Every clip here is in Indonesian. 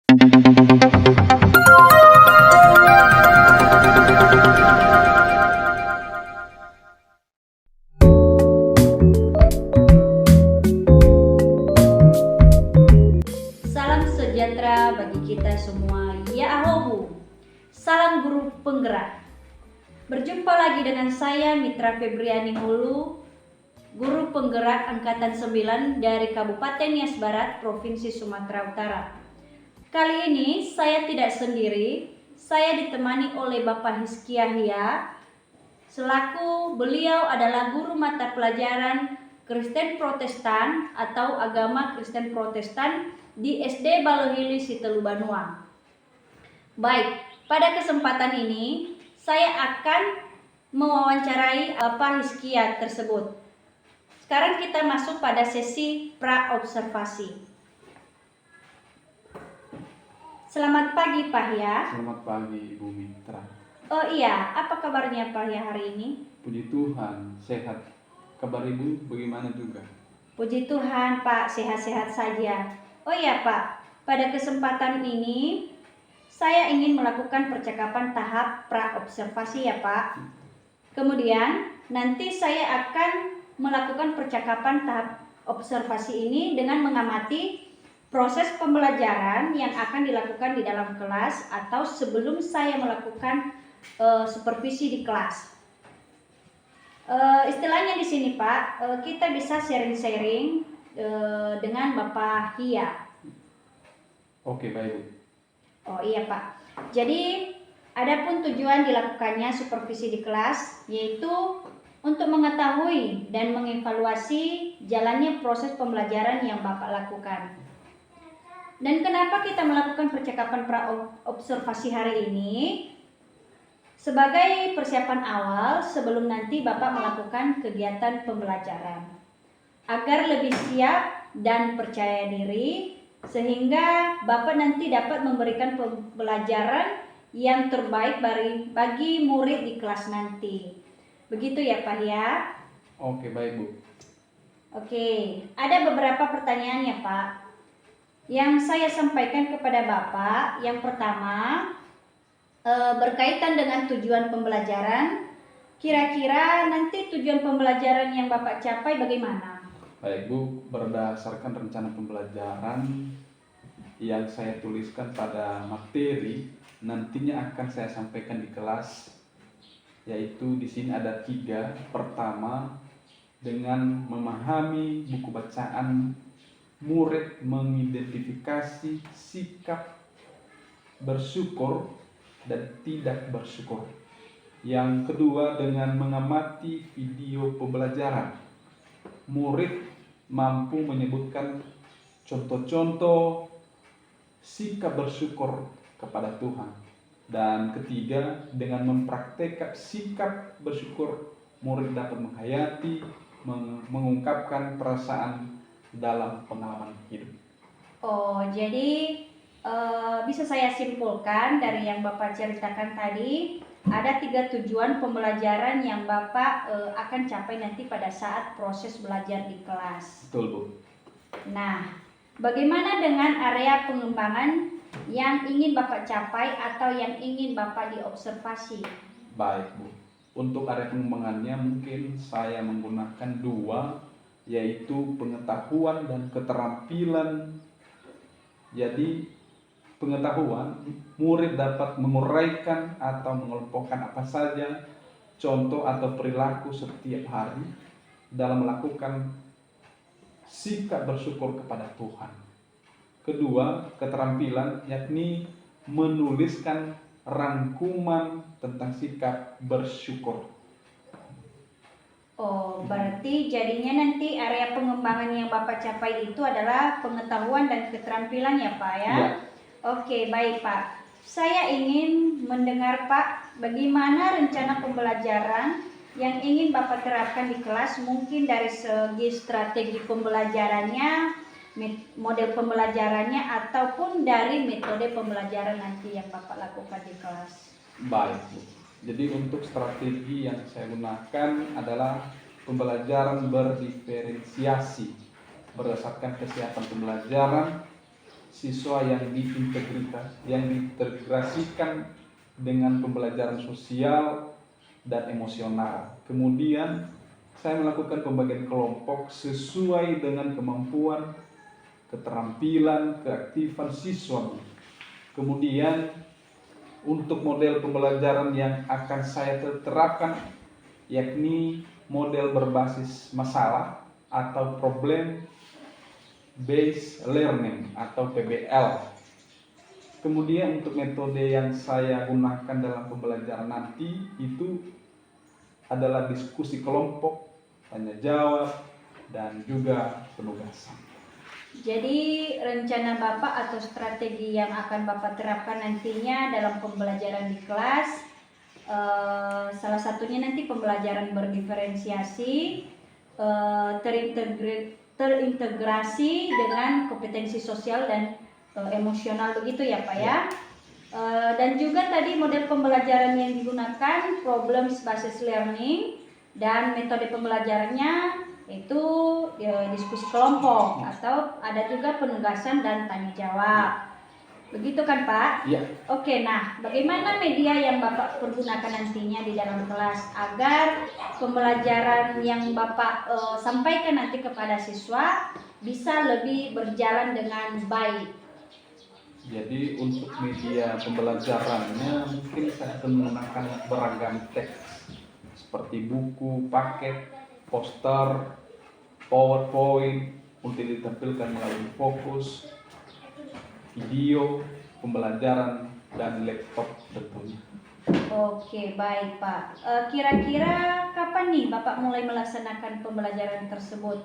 Salam sejahtera bagi kita semua. Ya ahobu. Salam guru penggerak. Berjumpa lagi dengan saya Mitra Febriani Hulu, guru penggerak angkatan 9 dari Kabupaten Nias Barat, Provinsi Sumatera Utara. Kali ini saya tidak sendiri, saya ditemani oleh Bapak Hizki Yahya, selaku beliau adalah guru mata pelajaran Kristen Protestan atau agama Kristen Protestan di SD Balohili Sitelu Banua. Baik, pada kesempatan ini saya akan mewawancarai Bapak Hizki Yahya tersebut. Sekarang kita masuk pada sesi pra-observasi. Selamat pagi Pak Yahya. Selamat pagi Ibu Mitra. Oh iya, apa kabarnya Pak Yahya hari ini? Puji Tuhan, sehat. Kabar Ibu bagaimana juga? Puji Tuhan Pak, sehat-sehat saja. Oh iya Pak, pada kesempatan ini saya ingin melakukan percakapan tahap pra-observasi ya Pak. Kemudian nanti saya akan melakukan percakapan tahap observasi ini dengan mengamati proses pembelajaran yang akan dilakukan di dalam kelas atau sebelum saya melakukan supervisi di kelas. Istilahnya di sini Pak, kita bisa sharing-sharing dengan Bapak Hia. Oke, baik Bu. Oh iya Pak. Jadi adapun tujuan dilakukannya supervisi di kelas yaitu untuk mengetahui dan mengevaluasi jalannya proses pembelajaran yang Bapak lakukan. Dan kenapa kita melakukan percakapan pra-observasi hari ini? Sebagai persiapan awal sebelum nanti Bapak melakukan kegiatan pembelajaran. Agar lebih siap dan percaya diri sehingga Bapak nanti dapat memberikan pembelajaran yang terbaik bagi murid di kelas nanti. Begitu ya Pak ya? Oke, baik Bu. Oke, ada beberapa pertanyaan ya Pak yang saya sampaikan kepada Bapak. Yang pertama, berkaitan dengan tujuan pembelajaran. Kira-kira nanti tujuan pembelajaran yang Bapak capai bagaimana? Baik Bu, berdasarkan rencana pembelajaran yang saya tuliskan pada materi nantinya akan saya sampaikan di kelas, yaitu di sini ada 3. Pertama, dengan memahami buku bacaan, murid mengidentifikasi sikap bersyukur dan tidak bersyukur. Yang kedua, dengan mengamati video pembelajaran, murid mampu menyebutkan contoh-contoh sikap bersyukur kepada Tuhan. Dan ketiga, dengan mempraktekkan sikap bersyukur, murid dapat menghayati, mengungkapkan perasaan dalam pengalaman hidup. Oh, jadi bisa saya simpulkan dari yang Bapak ceritakan tadi, ada 3 tujuan pembelajaran yang Bapak akan capai nanti pada saat proses belajar di kelas. Betul Bu. Nah, bagaimana dengan area pengembangan yang ingin Bapak capai atau yang ingin Bapak diobservasi? Baik Bu. Untuk area pengembangannya mungkin saya menggunakan 2, yaitu pengetahuan dan keterampilan. Jadi pengetahuan, murid dapat menguraikan atau mengelompokkan apa saja contoh atau perilaku setiap hari dalam melakukan sikap bersyukur kepada Tuhan. Kedua, keterampilan yakni menuliskan rangkuman tentang sikap bersyukur. Oh, berarti jadinya nanti area pengembangan yang Bapak capai itu adalah pengetahuan dan keterampilan ya Pak ya? Ya. Oke, baik Pak. Saya ingin mendengar Pak, bagaimana rencana pembelajaran yang ingin Bapak terapkan di kelas, mungkin dari segi strategi pembelajarannya, model pembelajarannya, ataupun dari metode pembelajaran nanti yang Bapak lakukan di kelas. Baik Bu. Jadi untuk strategi yang saya gunakan adalah pembelajaran berdiferensiasi berdasarkan kesiapan pembelajaran siswa yang diintegrasikan dengan pembelajaran sosial dan emosional. Kemudian saya melakukan pembagian kelompok sesuai dengan kemampuan, keterampilan, keaktifan siswa. Kemudian untuk model pembelajaran yang akan saya terapkan yakni model berbasis masalah atau problem based learning atau PBL. Kemudian untuk metode yang saya gunakan dalam pembelajaran nanti itu adalah diskusi kelompok, tanya jawab, dan juga penugasan. Jadi rencana Bapak atau strategi yang akan Bapak terapkan nantinya dalam pembelajaran di kelas, salah satunya nanti pembelajaran berdiferensiasi, terintegrasi dengan kompetensi sosial dan emosional, begitu ya Pak ya. Dan juga tadi model pembelajaran yang digunakan problems based learning, dan metode pembelajarannya itu diskusi kelompok atau ada juga penugasan dan tanya jawab. Begitu kan Pak? Iya. Oke, nah bagaimana media yang Bapak pergunakan nantinya di dalam kelas agar pembelajaran yang Bapak sampaikan nanti kepada siswa bisa lebih berjalan dengan baik? Jadi untuk media pembelajarannya mungkin saya akan menggunakan beragam teks seperti buku, paket, poster, PowerPoint untuk ditampilkan melalui fokus, video, pembelajaran, dan laptop tentunya. Oke, baik Pak. Kira-kira kapan nih Bapak mulai melaksanakan pembelajaran tersebut?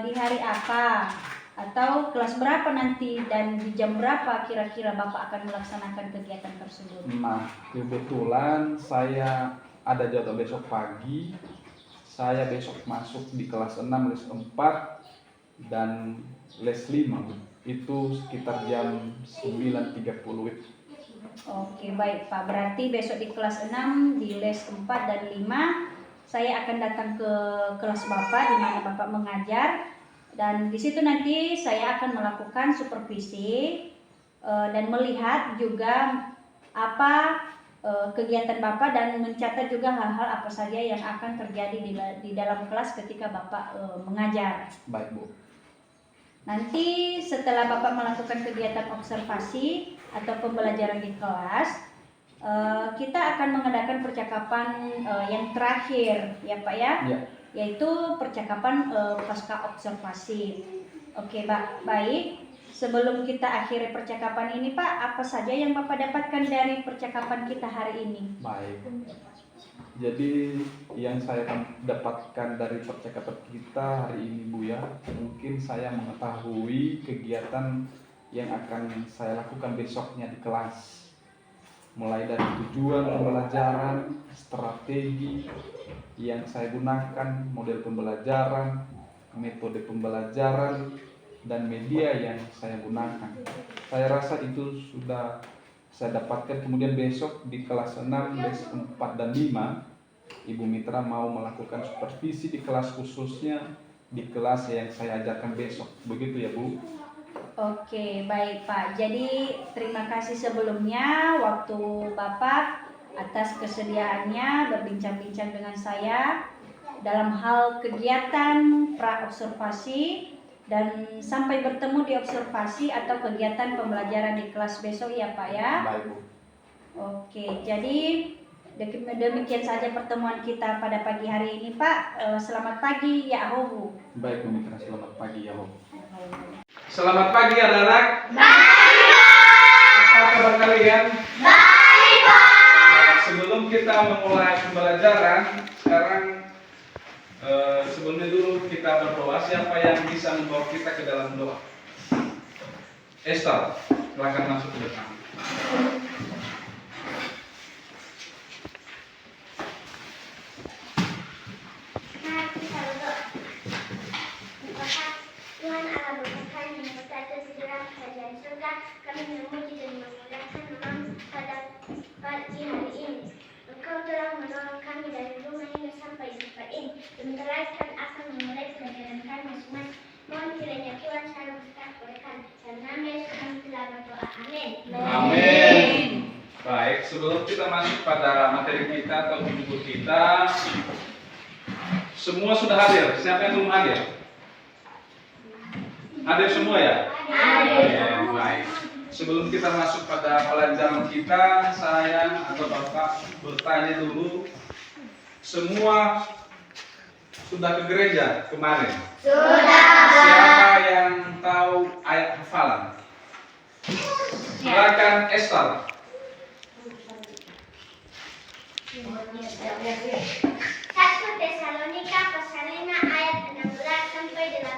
Di hari apa? Atau kelas berapa nanti dan di jam berapa kira-kira Bapak akan melaksanakan kegiatan tersebut? Nah, kebetulan saya ada jadwal besok pagi. Saya besok masuk di kelas 6, les 4, dan les 5. Itu sekitar jam 9.30. Oke, baik Pak. Berarti besok di kelas 6, di les 4 dan 5, saya akan datang ke kelas Bapak di mana Bapak mengajar. Dan di situ nanti saya akan melakukan supervisi dan melihat juga apa kegiatan Bapak dan mencatat juga hal-hal apa saja yang akan terjadi di dalam kelas ketika Bapak mengajar. Baik Bu. Nanti setelah Bapak melakukan kegiatan observasi atau pembelajaran di kelas, kita akan mengadakan percakapan yang terakhir ya Pak ya. Ya. Yaitu percakapan pasca observasi. Oke Pak, baik. Sebelum kita akhiri percakapan ini Pak, apa saja yang Bapak dapatkan dari percakapan kita hari ini? Baik. Jadi yang saya dapatkan dari percakapan kita hari ini Bu ya, mungkin saya mengetahui kegiatan yang akan saya lakukan besoknya di kelas. Mulai dari tujuan pembelajaran, strategi yang saya gunakan, model pembelajaran, metode pembelajaran, dan media yang saya gunakan. Saya rasa itu sudah saya dapatkan. Kemudian besok di kelas 6, les 4 dan 5, Ibu Mitra mau melakukan supervisi di kelas khususnya di kelas yang saya ajarkan besok. Begitu ya Bu? Oke, baik Pak. Jadi terima kasih sebelumnya waktu Bapak atas kesediaannya berbincang-bincang dengan saya dalam hal kegiatan pra-observasi, dan sampai bertemu di observasi atau kegiatan pembelajaran di kelas besok ya Pak ya. Baik Bu. Oke, jadi demikian saja pertemuan kita pada pagi hari ini Pak. Selamat pagi ya Ahobu. Baik Bu Mitra, selamat pagi ya Bu. Selamat pagi anak-anak. Baik, Pak. Apa kabar kalian? Baik, Pak. Sebelum kita memulai pembelajaran, sekarang sebelumnya dulu kita berdoa. Siapa yang bisa membawa kita ke dalam doa? Esther, silakan masuk ke depan. Mari kita berdoa. Tuhan Allah berfirman yang berkata segera kerajaan surga, kami memuji dan memuliakan Namamu pada pagi hari ini. Engkau telah menolong kami dari rumah hingga sampai di tempat ini. Sebentar lagi kami akan memulai pelajaran kami semua. Mohon kiranya Tuhan selalu berkati oleh kami. Dalam nama Yesus berdoa. Amin. Amin. Baik, sebelum kita masuk pada materi kita atau buku kita, semua sudah hadir. Siapa yang belum hadir? Hadir semua ya? Hadir. Baik. Sebelum kita masuk pada pelajaran kita, saya atau Bapak bertanya dulu, semua sudah ke gereja kemarin? Sudah. Siapa yang tahu ayat hafalan? Silakan Esther. 1 Tesalonika pasal 5 ayat 16 sampai 18.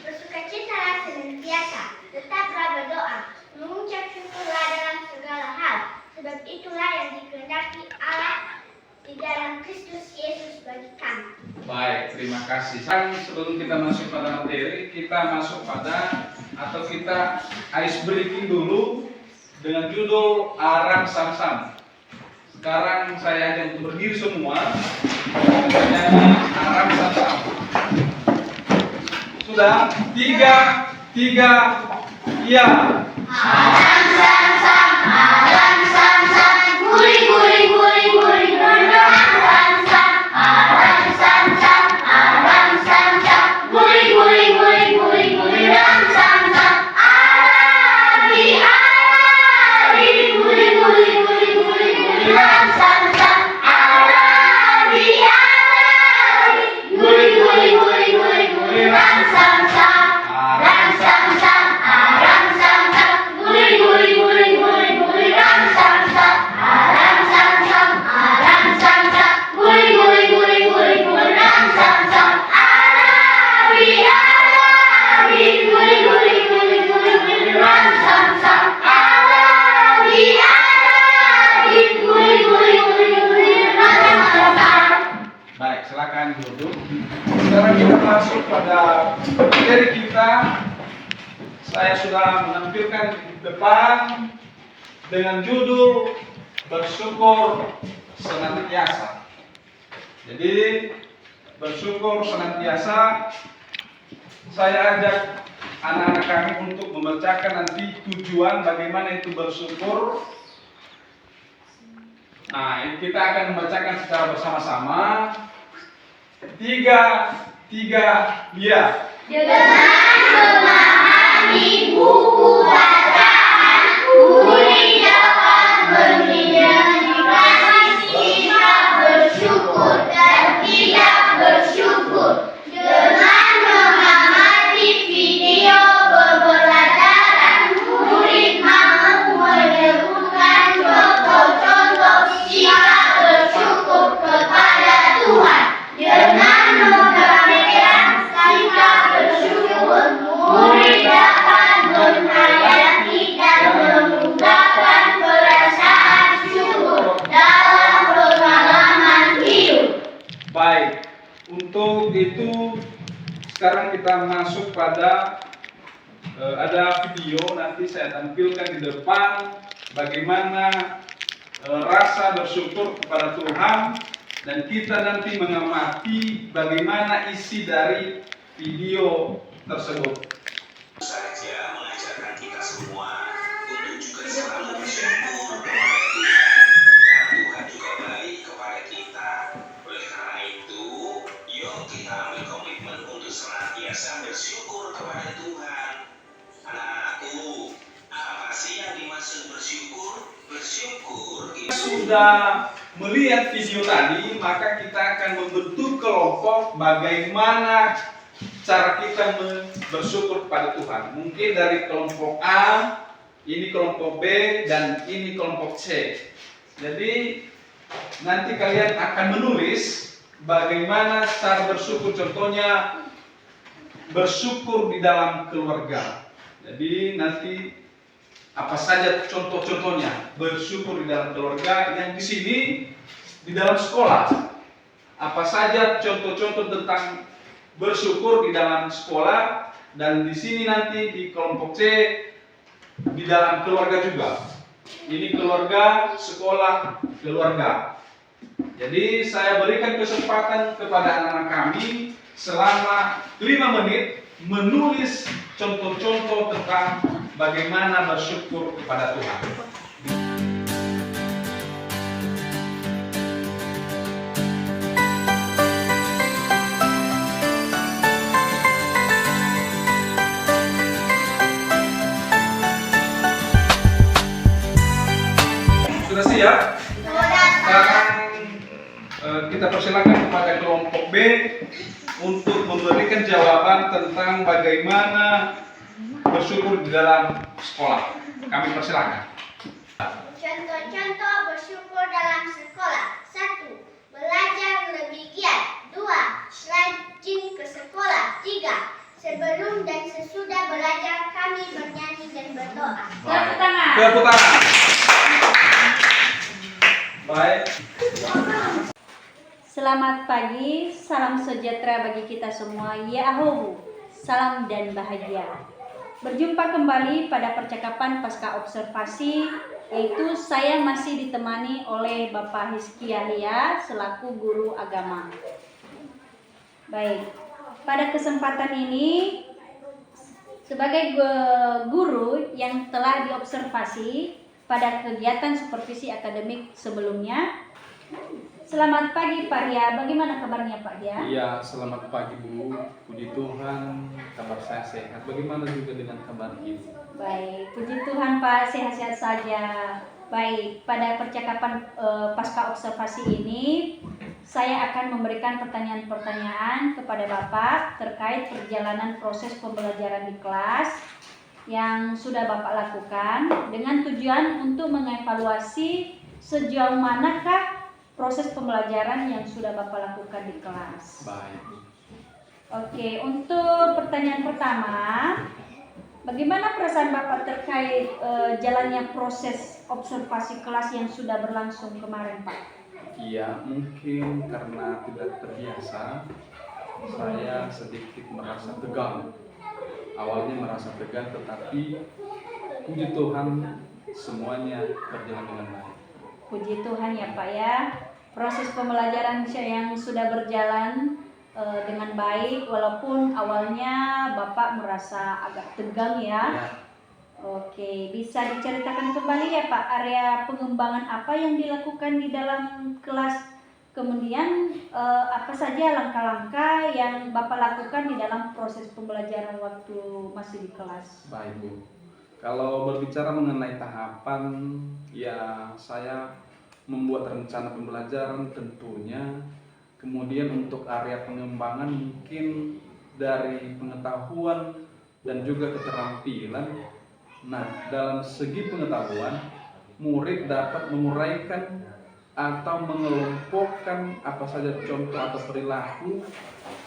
Bersukacitalah senantiasa, tetaplah berdoa, mengucap syukurlah dalam segala hal, sebab itulah yang dikehendaki Allah di dalam Kristus Yesus bagi kami. Baik, terima kasih. Sebelum kita masuk pada materi, kita masuk pada atau kita ice breaking dulu dengan judul Aram Sam-Sam. Sekarang saya ajak untuk berdiri semua dan nyanyi Aram Sam-Sam. Sudah? Tiga, iya. Aram sam-sam, guling guling guling guling, aram sam-sam, guling guling guling guling guling, aram sam-sam, arabi arabi, guling guling guling guling guling, aram sam-sam, arabi arabi, guling guling guling guling guling, aram sam-sam. Baik, silakan duduk. Sekarang kita masuk pada materi kita. Saya sudah menampilkan di depan dengan judul bersyukur senantiasa. Jadi bersyukur senantiasa. Saya ajak anak-anak kami untuk membacakan nanti tujuan bagaimana itu bersyukur. Nah, kita akan membacakan secara bersama-sama. Tiga, ya. Dengan memahami buku bacaan, Uli dapat mengidentifikasi sikap bersyukur dan tidak bersyukur. Dengan mengamati video pembelajaran, murid mampu menemukan contoh-contoh sikap bersyukur kepada Tuhan. Dengan mempraktikkan sikap bersyukur, murid dapat menghayati dan mengungkapkan perasaan syukur dalam pengalaman hidup. Baik, untuk itu sekarang kita masuk pada ada video nanti saya tampilkan di depan bagaimana rasa bersyukur kepada Tuhan dan kita nanti mengamati bagaimana isi dari video tersebut. Saja mengajarkan kita semua untuk juga selalu bersyukur kepada Tuhan karena Tuhan juga baik kepada kita. Oleh karena itu, yuk kita ambil komitmen untuk senantiasa bersyukur kepada Tuhan. Anak-anakku, apa sih yang dimaksud bersyukur? Bersyukur itu Sudah melihat video tadi, maka kita akan membentuk kelompok bagaimana cara kita bersyukur kepada Tuhan. Mungkin dari kelompok A, ini kelompok B, dan ini kelompok C. Jadi nanti kalian akan menulis bagaimana cara bersyukur, contohnya bersyukur di dalam keluarga. Jadi nanti apa saja contoh-contohnya bersyukur di dalam keluarga, yang di sini di dalam sekolah. Apa saja contoh-contoh tentang bersyukur di dalam sekolah, dan di sini nanti di kelompok C di dalam keluarga juga. Ini keluarga, sekolah, keluarga. Jadi saya berikan kesempatan kepada anak-anak kami selama 5 menit menulis contoh-contoh tentang bagaimana bersyukur kepada Tuhan. Sudah siap? Sekarang kita persilakan kepada kelompok B untuk memberikan jawaban tentang bagaimana bersyukur di dalam sekolah. Kami persilakan. Contoh-contoh bersyukur dalam sekolah. 1. Belajar lebih giat. 2. Rajin ke sekolah. 3. Sebelum dan sesudah belajar kami bernyanyi dan berdoa. Tepuk tangan. Tepuk tangan. Baik. Selamat pagi, salam sejahtera bagi kita semua. Ya Ahobu, salam dan bahagia. Berjumpa kembali pada percakapan pasca observasi, yaitu saya masih ditemani oleh Bapak Hizki Yahya selaku guru agama. Baik, pada kesempatan ini sebagai guru yang telah diobservasi pada kegiatan supervisi akademik sebelumnya. Selamat pagi Pak Hia, bagaimana kabarnya Pak Hia? Iya, selamat pagi Bu. Puji Tuhan, kabar saya sehat. Bagaimana juga dengan kabar Ibu? Baik, puji Tuhan Pak, sehat-sehat saja. Baik, pada percakapan pasca observasi ini, saya akan memberikan pertanyaan-pertanyaan kepada Bapak terkait perjalanan proses pembelajaran di kelas yang sudah Bapak lakukan dengan tujuan untuk mengevaluasi sejauh manakah proses pembelajaran yang sudah Bapak lakukan di kelas. Baik. Oke, untuk pertanyaan pertama, bagaimana perasaan Bapak terkait jalannya proses observasi kelas yang sudah berlangsung kemarin, Pak? Iya, mungkin karena tidak terbiasa, saya sedikit merasa tegang. Awalnya merasa tegang, tetapi puji Tuhan semuanya berjalan dengan baik. Puji Tuhan ya Pak ya, proses pembelajaran yang sudah berjalan dengan baik, walaupun awalnya Bapak merasa agak tegang ya. Oke, bisa diceritakan kembali ya Pak, area pengembangan apa yang dilakukan di dalam kelas, kemudian apa saja langkah-langkah yang Bapak lakukan di dalam proses pembelajaran waktu masih di kelas. Baik Bu, kalau berbicara mengenai tahapan, ya saya membuat rencana pembelajaran tentunya, kemudian untuk area pengembangan mungkin dari pengetahuan dan juga keterampilan. Nah, dalam segi pengetahuan, murid dapat menguraikan atau mengelompokkan apa saja contoh atau perilaku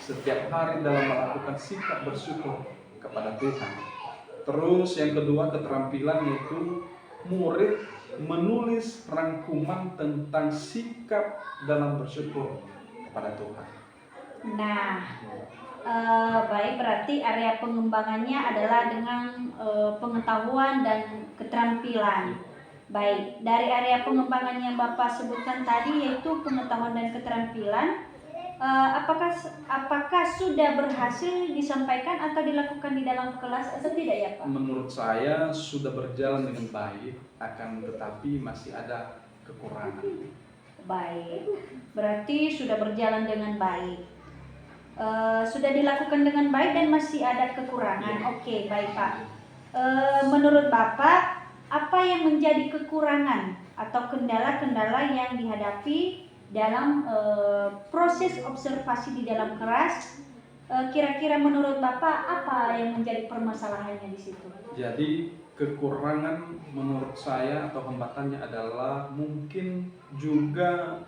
setiap hari dalam melakukan sikap bersyukur kepada Tuhan. Terus yang kedua, keterampilan, yaitu murid menulis rangkuman tentang sikap dalam bersyukur kepada Tuhan. Nah, baik, berarti area pengembangannya adalah dengan pengetahuan dan keterampilan. Baik, dari area pengembangan yang Bapak sebutkan tadi, yaitu pengetahuan dan keterampilan, apakah sudah berhasil disampaikan atau dilakukan di dalam kelas atau tidak ya Pak? Menurut saya sudah berjalan dengan baik, akan tetapi masih ada kekurangan. Baik, berarti sudah berjalan dengan baik. Sudah dilakukan dengan baik dan masih ada kekurangan. Oke, baik Pak. Menurut Bapak, apa yang menjadi kekurangan atau kendala-kendala yang dihadapi dalam proses observasi di dalam kelas? Kira-kira menurut Bapak apa yang menjadi permasalahannya di situ? Jadi kekurangan menurut saya atau hambatannya adalah mungkin juga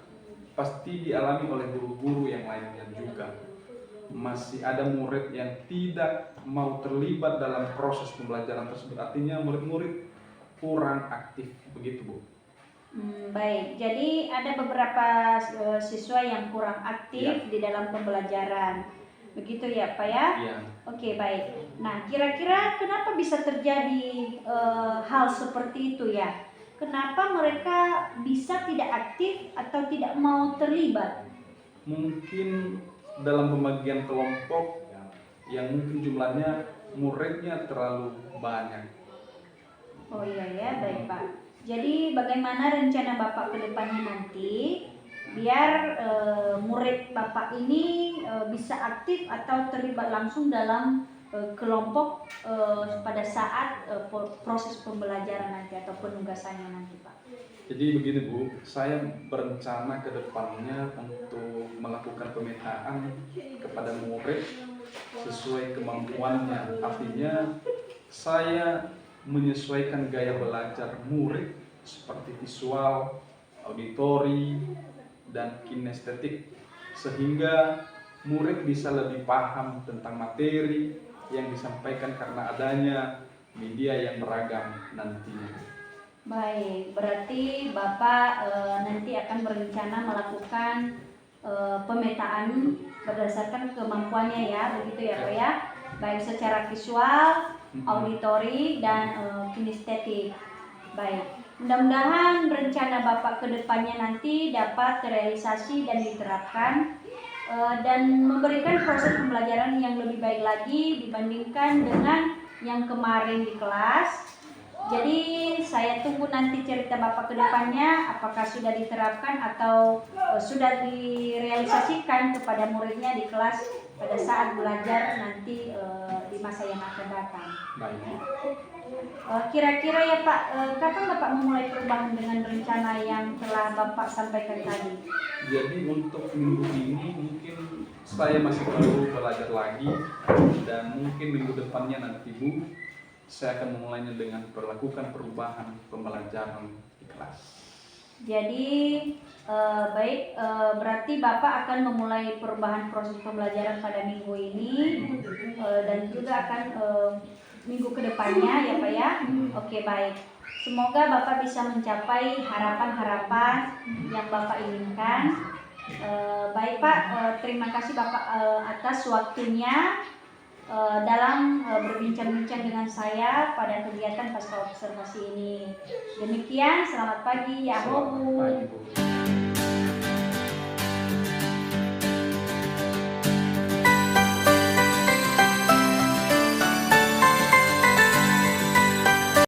pasti dialami oleh guru-guru yang lainnya juga. Masih ada murid yang tidak mau terlibat dalam proses pembelajaran tersebut, artinya murid-murid kurang aktif, begitu Bu. Baik, jadi ada beberapa siswa yang kurang aktif di dalam pembelajaran, begitu ya Pak ya? Iya. Oke, baik. Nah, kira-kira kenapa bisa terjadi hal seperti itu ya? Kenapa mereka bisa tidak aktif atau tidak mau terlibat? Mungkin dalam pembagian kelompok yang mungkin jumlahnya muridnya terlalu banyak, Oh iya ya, baik Pak. Jadi bagaimana rencana Bapak ke depannya nanti biar murid Bapak ini bisa aktif atau terlibat langsung dalam kelompok pada saat proses pembelajaran nanti atau penugasannya nanti Pak. Jadi begini Bu, saya berencana ke depannya untuk melakukan pemetaan kepada murid sesuai kemampuannya. Artinya saya menyesuaikan gaya belajar murid seperti visual, auditori, dan kinestetik sehingga murid bisa lebih paham tentang materi yang disampaikan karena adanya media yang beragam nantinya. Baik, berarti Bapak nanti akan berencana melakukan pemetaan berdasarkan kemampuannya ya, begitu ya Pak ya? Baik secara visual, auditori, dan kinestetik. Baik, mudah-mudahan rencana Bapak ke depannya nanti dapat terrealisasi dan diterapkan dan memberikan proses pembelajaran yang lebih baik lagi dibandingkan dengan yang kemarin di kelas. Jadi saya tunggu nanti cerita Bapak ke depannya apakah sudah diterapkan atau sudah direalisasikan kepada muridnya di kelas pada saat belajar nanti di masa yang akan datang. Baik. Kira-kira ya Pak, kapan Bapak memulai perubahan dengan rencana yang telah Bapak sampaikan tadi? Jadi untuk minggu ini mungkin saya masih perlu belajar lagi dan mungkin minggu depannya nanti Bu, saya akan memulainya dengan melakukan perubahan pembelajaran di kelas. Jadi baik, berarti Bapak akan memulai perubahan proses pembelajaran pada minggu ini dan juga akan minggu kedepannya ya Pak ya. Oke baik, semoga Bapak bisa mencapai harapan-harapan yang Bapak inginkan. Baik Pak, terima kasih Bapak atas waktunya dalam berbincang-bincang dengan saya pada kegiatan pasca observasi ini. Demikian, selamat pagi ya Bu. Selamat pagi, Bu.